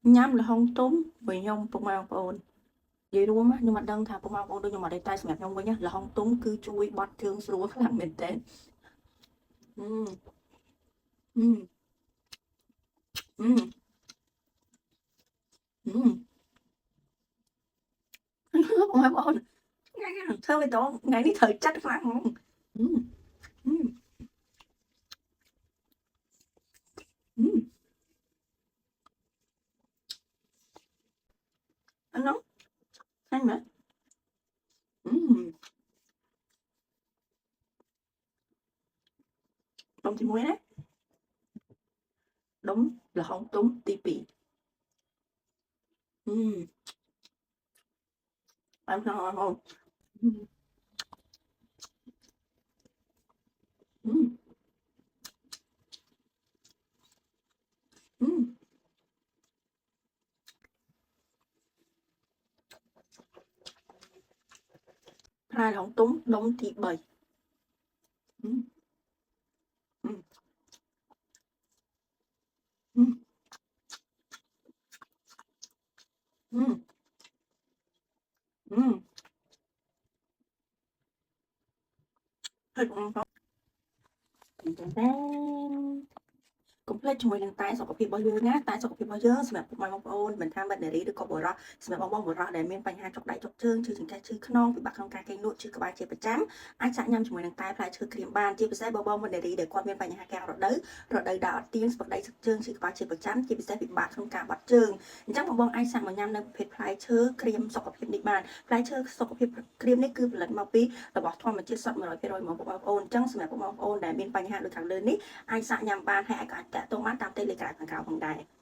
nhắm là không túm vì nhông bông mau ôn vậy luôn á nhưng mà đơn thà bông mau ôn đôi nhưng mà đây tay sẹp nhông với nhá là không túm cứ chui bọt thương xuống làm mình tên ừ ừ ừ ừ bông mau ôn ngay thơ với tổ ngày đi thời chắc lắm ừ ừ ừ anh nói anh mà ừ đồng thì muối đấy đúng là không túm tivi ừ anh nói không ừ ừ ừ hai là không túm đúng thì bầy ừ ừ ừ ừ ừ thôi cũng khôngកុំភ្លេចជាមួយនឹងតែសុខភាពរបស់យើងណាតែសុខភាពរបស់យើងសម្រាប់ពុកម៉ែបងប្អូនមិនថាមិត្តនារីឬក៏បុរសសម្រាប់បងប្អូនបុរសដែលមានបញ្ហាចុកដៃចុកជើងឈឺចង្កេះឈឺខ្នងពិបាកក្នុងការគេងលក់ឈឺក្បាលជាប្រចាំអាចសាកញ៉ាំជាមួយនឹងតែផ្លែឈើក្រៀមបានជាពិសេសបងប្អូនមិត្តនារីដែលគាត់មានបញ្ហាកាំងរដូវដើរអត់ទៀងស្ពកដៃស្ពកជើងឈឺក្បាលជាប្រចាំជាពិសេសពិបាកក្នុងការបាត់ជើងអញ្ចឹងបងប្អូនអាចសាកមកញ៉ាំនៅប្រភេទផ្លែឈើក្រៀមសុខភាពនេះបានផ្លែឈើសុខភាពក្រៀមនេះគឺផលិតមកពីរបស់ធម្មជាតិសុទ្ធ 100% មកបងប្អូនអញ្ចឹងសម្រាប់បងប្អូនដែលមានបញ្ហាដូចខាងលើនេះអាចសាកញ៉ាំបានហើយអាចតាក់ទងបានតាម Telegram ខាងក្រៅផងដែរ